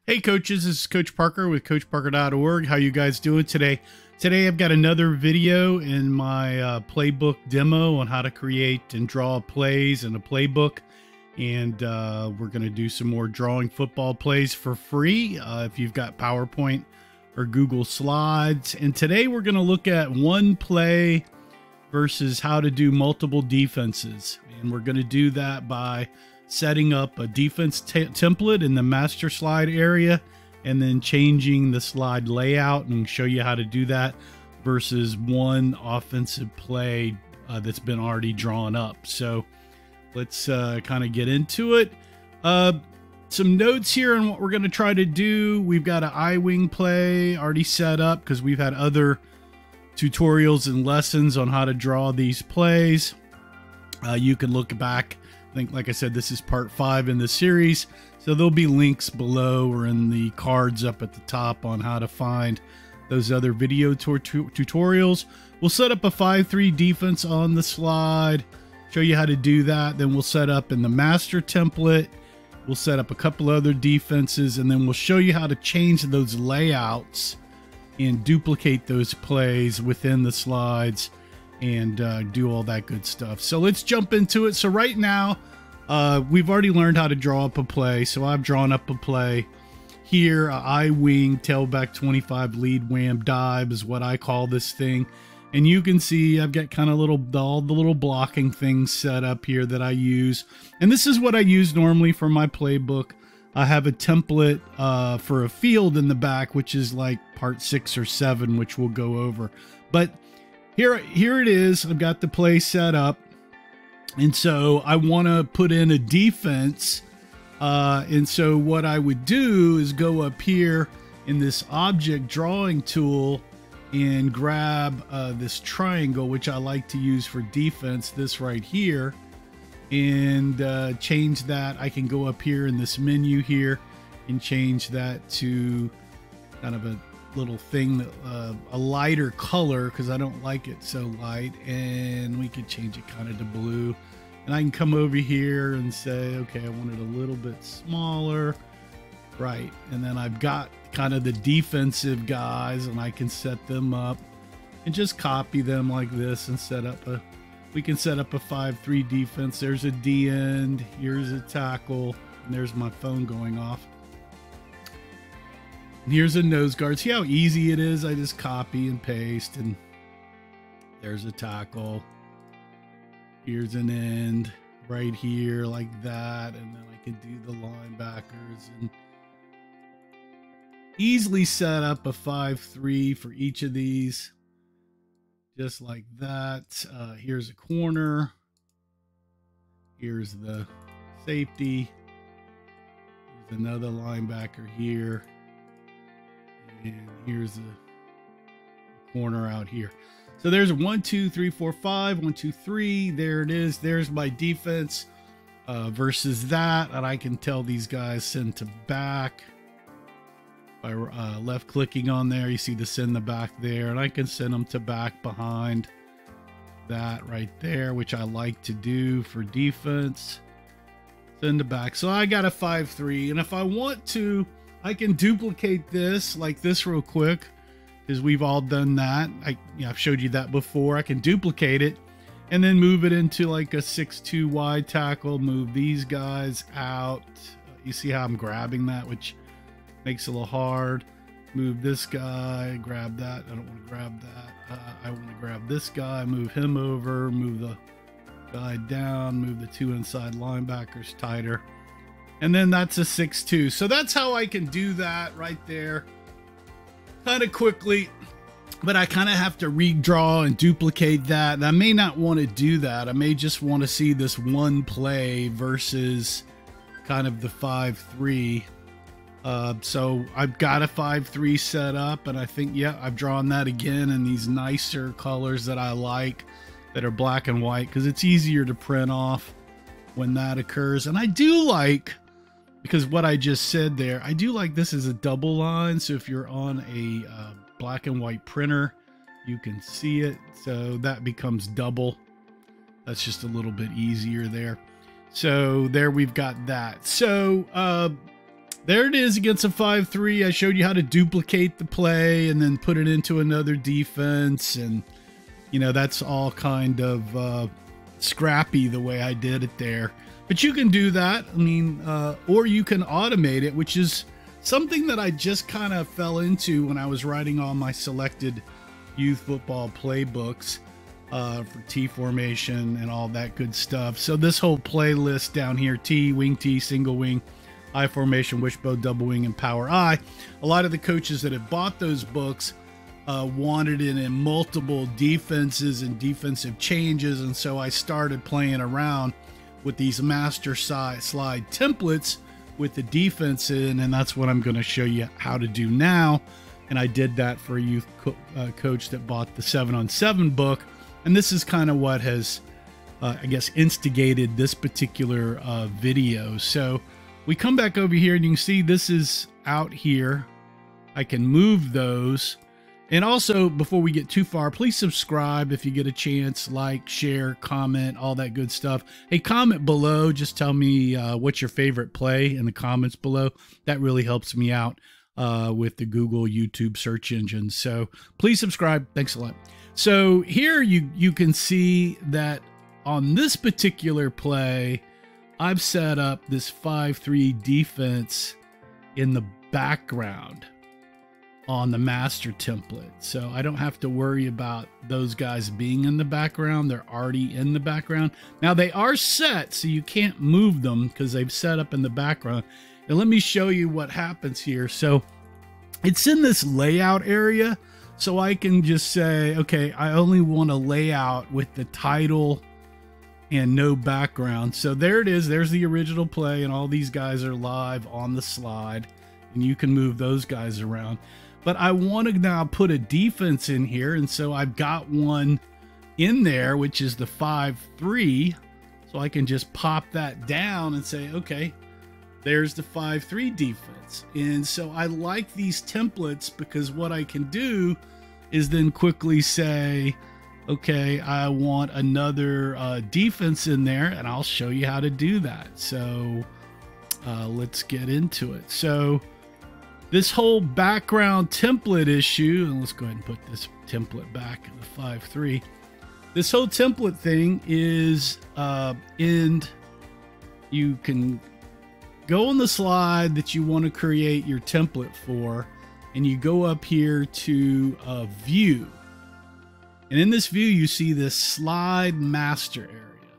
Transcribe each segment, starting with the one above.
Hey coaches, this is Coach Parker with CoachParker.org. How you guys doing today? Today I've got another video in my playbook demo on how to create and draw plays in a playbook. And we're going to do some more drawing football plays for free if you've got PowerPoint or Google Slides. And today we're going to look at one play versus how to do multiple defenses. And we're going to do that by setting up a defense template in the master slide area and then changing the slide layout, and show you how to do that versus one offensive play that's been already drawn up. So let's kind of get into it. Some notes here on what we're going to try to do. We've got an I-wing play already set up because we've had other tutorials and lessons on how to draw these plays. You can look back. I think, like I said, this is part 5 in the series, so there'll be links below or in the cards up at the top on how to find those other video tutorials. We'll set up a 5-3 defense on the slide, show you how to do that. Then we'll set up in the master template. We'll set up a couple other defenses, and then we'll show you how to change those layouts and duplicate those plays within the slides and do all that good stuff. So let's jump into it. So right now, we've already learned how to draw up a play. So I've drawn up a play here. I-wing, tailback 25, lead wham dive is what I call this thing. And you can see I've got kind of all the little blocking things set up here that I use. And this is what I use normally for my playbook. I have a template for a field in the back, which is like part 6 or 7, which we'll go over. But here it is. I've got the play set up. And so I want to put in a defense. And so what I would do is go up here in this object drawing tool and grab this triangle, which I like to use for defense, this right here, and change that. I can go up here in this menu here and change that to kind of a little thing that a lighter color, because I don't like it so light, and we could change it kind of to blue. And I can come over here and say, okay, I want it a little bit smaller, right? And then I've got kind of the defensive guys, and I can set them up and just copy them like this and set up a, we can set up a 5-3 defense. There's a D end, here's a tackle, and there's my phone going off. And here's a nose guard. See how easy it is? I just copy and paste, and there's a tackle. Here's an end right here like that, and then I can do the linebackers and easily set up a 5-3 for each of these, just like that. Here's a corner. Here's the safety. Here's another linebacker here. And here's a corner out here. So there's 1, 2, 3, 4, 5, 1, 2, 3. There it is. There's my defense versus that. And I can tell these guys send to back by left clicking on there. You see the send the back there, and I can send them to back behind that right there, which I like to do for defense. Send to back. So I got a 5-3, and if I want to, I can duplicate this like this real quick, because we've all done that. I've showed you that before. I can duplicate it and then move it into like a 6-2 wide tackle, move these guys out. You see how I'm grabbing that, which makes it a little hard. Move this guy, grab that. I don't want to grab that. I want to grab this guy, move him over, move the guy down, move the 2 inside linebackers tighter. And then that's a 6-2. So that's how I can do that right there kind of quickly. But I kind of have to redraw and duplicate that. And I may not want to do that. I may just want to see this one play versus kind of the 5-3. So I've got a 5-3 set up, and I think, yeah, I've drawn that again in these nicer colors that I like, that are black and white, because it's easier to print off when that occurs. And I do like, because what I just said there, I do like this is a double line. So if you're on a black and white printer, you can see it. So that becomes double. That's just a little bit easier there. So there we've got that. So there it is against a 5-3. I showed you how to duplicate the play and then put it into another defense. And, you know, that's all kind of scrappy the way I did it there. But you can do that. I mean, or you can automate it, which is something that I just kind of fell into when I was writing all my selected youth football playbooks for T formation and all that good stuff. So this whole playlist down here, T, wing T, single wing, I formation, wishbone, double wing, and power I. A lot of the coaches that had bought those books wanted it in multiple defenses and defensive changes. And so I started playing around with these master slide templates with the defense in, and that's what I'm going to show you how to do now. And I did that for a youth coach that bought the 7-on-7 book. And this is kind of what has, I guess, instigated this particular video. So we come back over here and you can see this is out here. I can move those. And also, before we get too far, please subscribe if you get a chance, like, share, comment, all that good stuff. Hey, comment below. Just tell me what's your favorite play in the comments below. That really helps me out with the Google, YouTube search engines. So please subscribe. Thanks a lot. So here you can see that on this particular play, I've set up this 5-3 defense in the background on the master template. So I don't have to worry about those guys being in the background. They're already in the background. Now they are set, so you can't move them because they've set up in the background. And let me show you what happens here. So it's in this layout area. So I can just say, okay, I only want a layout with the title and no background. So there it is. There's the original play, and all these guys are live on the slide, and you can move those guys around. But I want to now put a defense in here, and so I've got one in there, which is the 5-3. So I can just pop that down and say, okay, there's the 5-3 defense. And so I like these templates because what I can do is then quickly say, okay, I want another defense in there, and I'll show you how to do that. So let's get into it. So this whole background template issue, and let's go ahead and put this template back in the 5-3. This whole template thing is you can go on the slide that you want to create your template for, and you go up here to view. And in this view, you see this slide master area.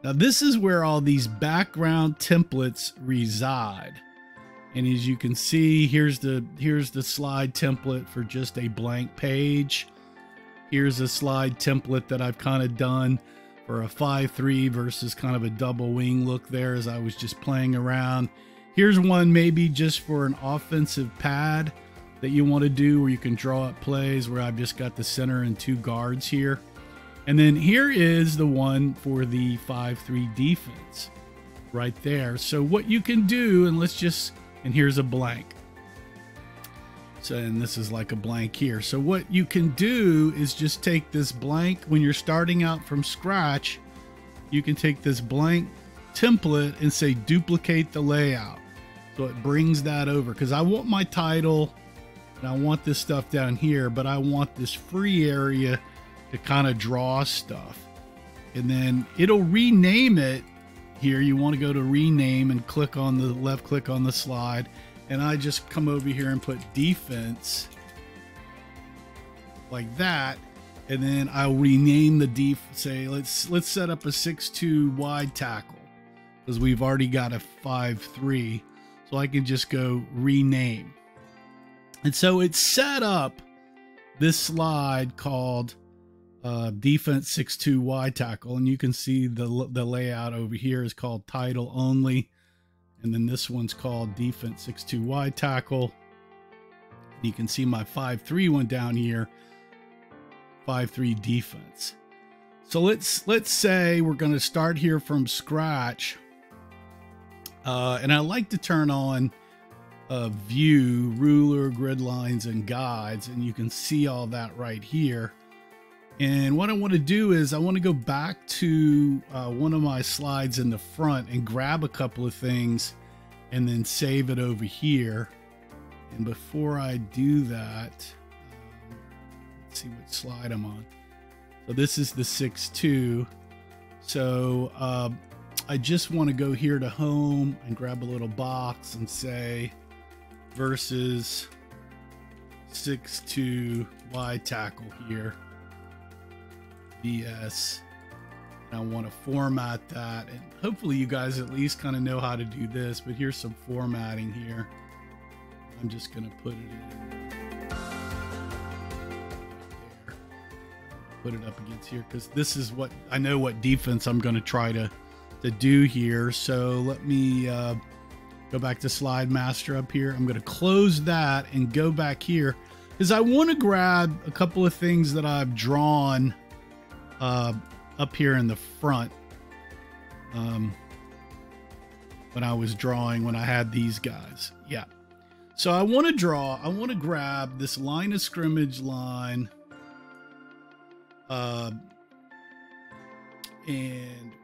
Now this is where all these background templates reside. And as you can see, here's the slide template for just a blank page. Here's a slide template that I've kind of done for a 5-3 versus kind of a double wing look there as I was just playing around. Here's one maybe just for an offensive pad that you want to do where you can draw up plays where I've just got the center and two guards here. And then here is the one for the 5-3 defense right there. So what you can do, and and here's a blank. So, and this is like a blank here. So what you can do is just take this blank when you're starting out from scratch. You can take this blank template and say duplicate the layout. So it brings that over because I want my title and I want this stuff down here, but I want this free area to kind of draw stuff. And then it'll rename it here. You want to go to rename and click on the left click on the slide. And I just come over here and put defense like that. And then I'll rename the say, let's set up a 6-2 wide tackle because we've already got a 5-3. So I can just go rename. And so it's set up this slide called defense 6-2 wide tackle. And you can see the layout over here is called title only. And then this one's called defense 6-2 wide tackle. You can see my 5-3 one down here, 5-3 defense. So let's say we're going to start here from scratch. And I like to turn on view, ruler, grid lines, and guides. And you can see all that right here. And what I want to do is I want to go back to one of my slides in the front and grab a couple of things and then save it over here. And before I do that, let's see what slide I'm on. So this is the 6.2. So I just want to go here to home and grab a little box and say versus 6.2 wide tackle here, VS. I want to format that, and hopefully you guys at least kind of know how to do this, but here's some formatting here. I'm just going to put it in there. Put it up against here because this is what I know what defense I'm going to try to do here. So let me go back to Slide Master up here. I'm going to close that and go back here because I want to grab a couple of things that I've drawn up here in the front when I was drawing, when I had these guys. Yeah. So I want to grab this line of scrimmage line and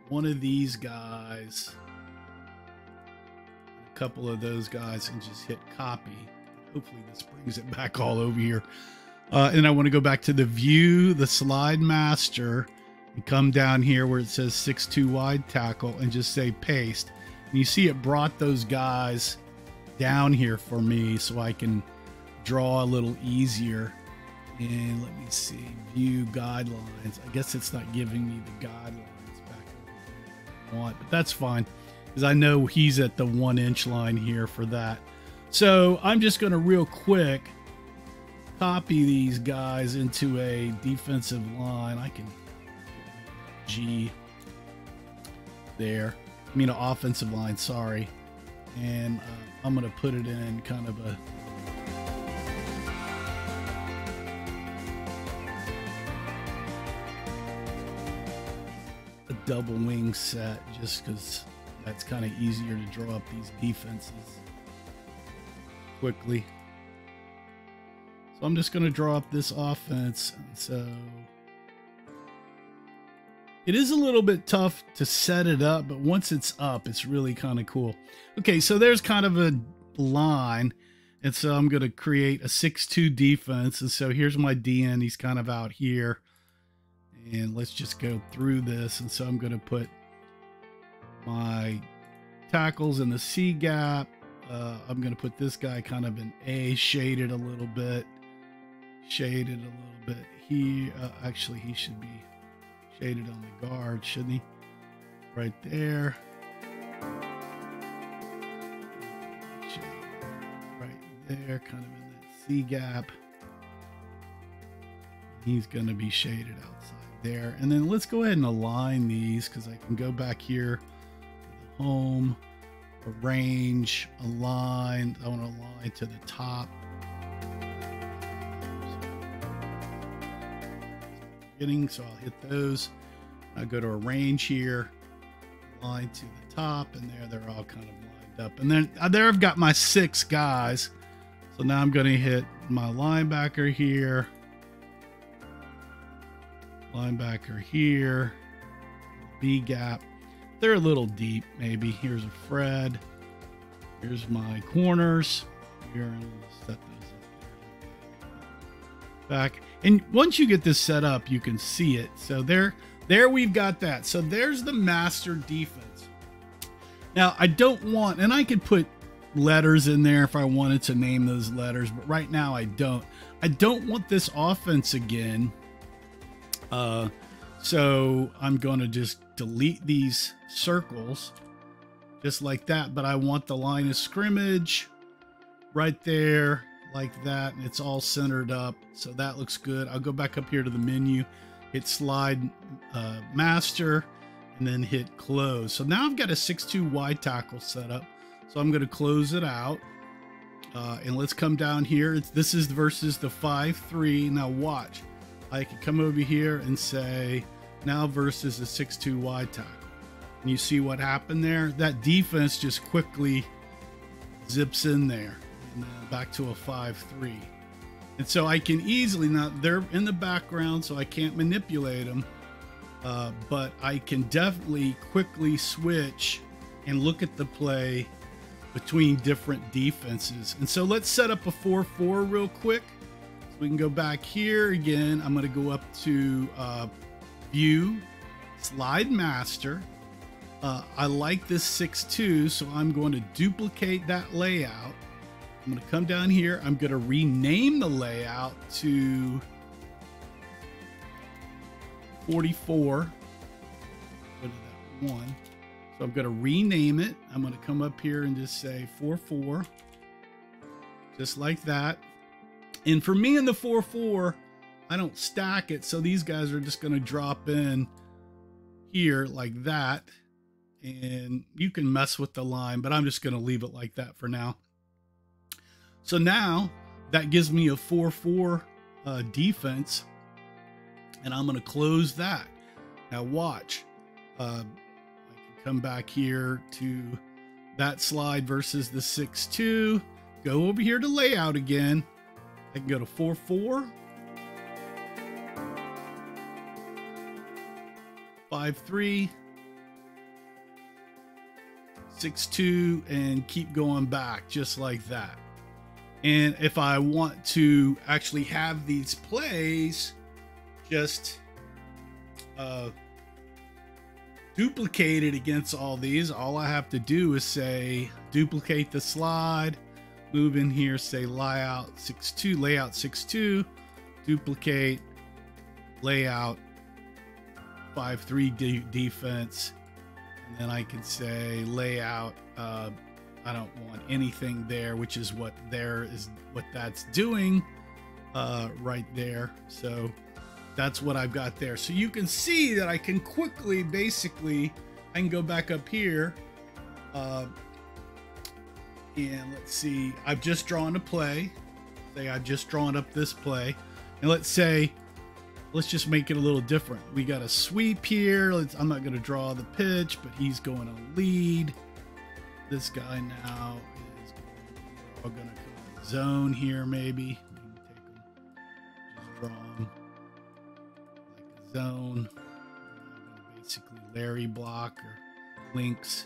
one of these guys, a couple of those guys, and just hit copy. Hopefully this brings it back all over here. And I want to go back to the view, the Slide Master, and come down here where it says 6.2 wide tackle and just say paste. And you see it brought those guys down here for me so I can draw a little easier. And let me see, view guidelines. I guess it's not giving me the guidelines back over I want, but that's fine because I know he's at the 1 inch line here for that. So I'm just going to real quick copy these guys into a defensive line. I can G there. I mean, an offensive line, sorry. And I'm going to put it in kind of a double wing set, just because that's kind of easier to draw up these defenses quickly. So I'm just going to draw up this offense. So it is a little bit tough to set it up, but once it's up, it's really kind of cool. Okay, so there's kind of a line, and so I'm going to create a 6.2 defense. And so here's my DN. He's kind of out here. And let's just go through this. And so I'm going to put my tackles in the C gap. I'm going to put this guy kind of in A, shaded a little bit. Shaded a little bit here. Actually, he should be shaded on the guard, shouldn't he? Right there. Right there, kind of in that C gap. He's going to be shaded outside there. And then let's go ahead and align these because I can go back here to the home, arrange, align. I want to align to the top. So I'll hit those. I'll go to arrange here, align to the top, and there they're all kind of lined up. And then there I've got my 6 guys. So now I'm going to hit my linebacker here. Linebacker here, B gap. They're a little deep, maybe. Here's a Fred. Here's my corners. Here, and set those up there. Back. And once you get this set up, you can see it. So there we've got that. So there's the master defense. Now I don't want, and I could put letters in there if I wanted to name those letters, but right now I don't. I don't want this offense again. So I'm going to just delete these circles just like that. But I want the line of scrimmage right there like that. And it's all centered up. So that looks good. I'll go back up here to the menu, hit Slide Master, and then hit close. So now I've got a 6.2 wide tackle set up. So I'm going to close it out. And let's come down here. This is versus the 5.3. Now watch. I could come over here and say now versus the 6.2 wide tackle. And you see what happened there? That defense just quickly zips in there and back to a 5.3. And so I can easily, now they're in the background, so I can't manipulate them. But I can definitely quickly switch and look at the play between different defenses. And so let's set up a 4-4 real quick. So we can go back here again. I'm going to go up to View, Slide Master. I like this 6-2, so I'm going to duplicate that layout. I'm going to come down here. I'm going to rename the layout to 44. What is that? 1. So I'm going to rename it. I'm going to come up here and just say 4-4, just like that. And for me in the 4-4, I don't stack it, so these guys are just going to drop in here like that. And you can mess with the line, but I'm just going to leave it like that for now. So now that gives me a 4-4 defense, and I'm going to close that. Now watch. I can come back here to that slide versus the 6-2. Go over here to layout again. I can go to 4-4, 5-3, 6-2, and keep going back just like that. And if I want to actually have these plays just duplicated against all these, all I have to do is say duplicate the slide, move in here, say layout 6-2, duplicate layout 5-3 defense, and then I can say layout I don't want anything there, which is what that's doing right there. So that's what I've got there. So you can see that I can quickly, basically, I can go back up here and let's see, I've just drawn a play. Say I've just drawn up this play, and let's just make it a little different. We got a sweep here. I'm not going to draw the pitch, but he's going to lead. This guy now is going to come zone here, maybe. Take him, just draw him like a zone. Basically, Larry block or links.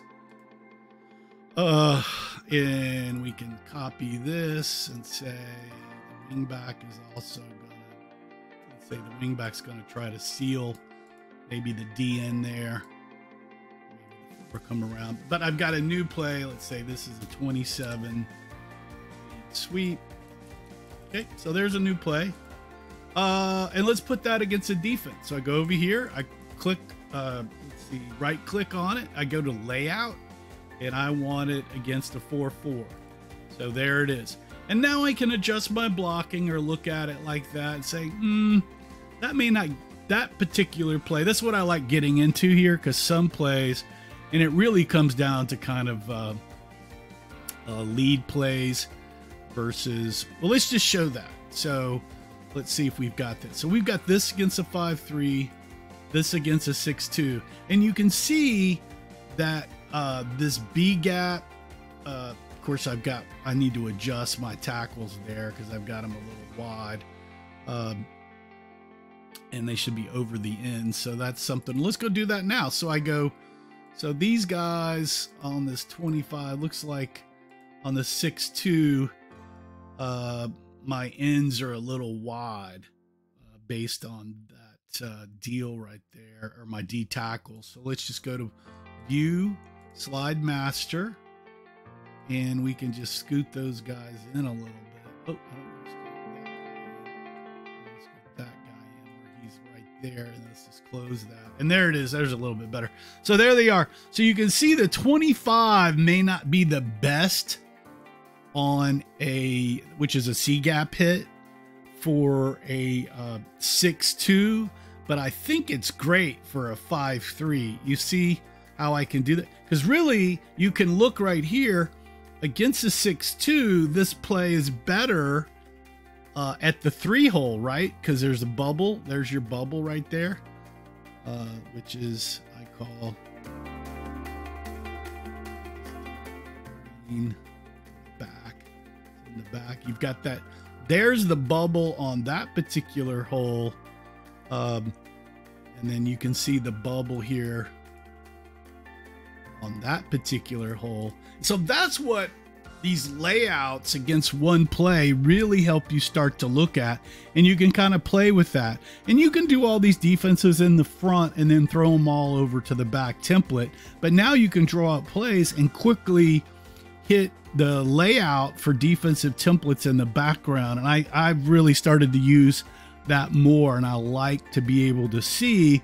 And we can copy this and say the wingback is also going to, let's say the wingback's going to try to seal maybe the D in there. Come around, but I've got a new play. Let's say this is a 27 sweep. Okay, so there's a new play, and let's put that against a defense. So I go over here, I click, let's see, right click on it, I go to layout, and I want it against a 4-4. So there it is, and now I can adjust my blocking or look at it like that and say, that may not, that particular play, that's what I like getting into here, because some plays, and it really comes down to kind of lead plays versus, well, let's just show that. So let's see if we've got this. So we've got this against a 5-3, this against a 6-2. And you can see that this B gap, of course, I need to adjust my tackles there because I've got them a little wide. And they should be over the end. So that's something. Let's go do that now. So I go, so these guys on this 25, looks like on the 6-2, my ends are a little wide based on that deal right there, or my D tackle. So let's just go to View, Slide Master, and we can just scoot those guys in a little bit. Oh, I don't want to scoot that guy in. Let's get that guy in where he's right there, and let's just close that. And there it is. There's a little bit better. So there they are. So you can see the 25 may not be the best on a, which is a C gap hit for a 6-2, but I think it's great for a 5-3. You see how I can do that? Because really, you can look right here against the 6-2. This play is better at the 3-hole, right? Because there's a bubble. There's your bubble right there. Which is, I call back. In the back, you've got that. There's the bubble on that particular hole, and then you can see the bubble here on that particular hole. So that's what these layouts against one play really help you start to look at, and you can kind of play with that. And you can do all these defenses in the front and then throw them all over to the back template. But now you can draw up plays and quickly hit the layout for defensive templates in the background. And I've really started to use that more, and I like to be able to see,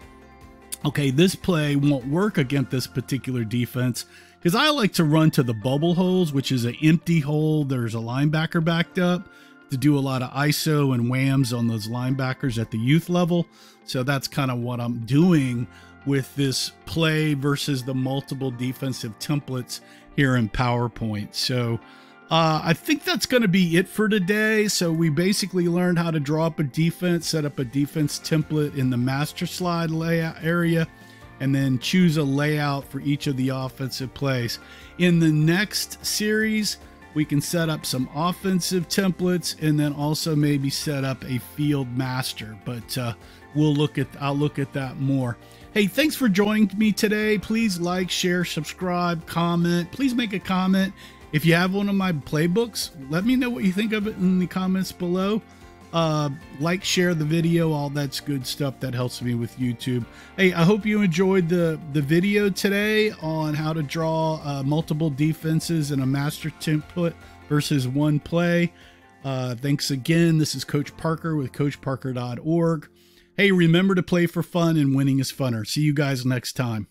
okay, this play won't work against this particular defense, because I like to run to the bubble holes, which is an empty hole. There's a linebacker backed up, to do a lot of ISO and WHAMs on those linebackers at the youth level. So that's kind of what I'm doing with this play versus the multiple defensive templates here in PowerPoint. So I think that's going to be it for today. So we basically learned how to draw up a defense, set up a defense template in the master slide layout area, and then choose a layout for each of the offensive plays. In the next series, we can set up some offensive templates and then also maybe set up a field master, but I'll look at that more. Hey, thanks for joining me today. Please like, share, subscribe, comment. Please make a comment. If you have one of my playbooks, let me know what you think of it in the comments below. Like, share the video, all that's good stuff that helps me with YouTube. Hey, I hope you enjoyed the video today on how to draw multiple defenses in a master template versus one play. Thanks again. This is Coach Parker with CoachParker.org. Hey, remember to play for fun, and winning is funner. See you guys next time.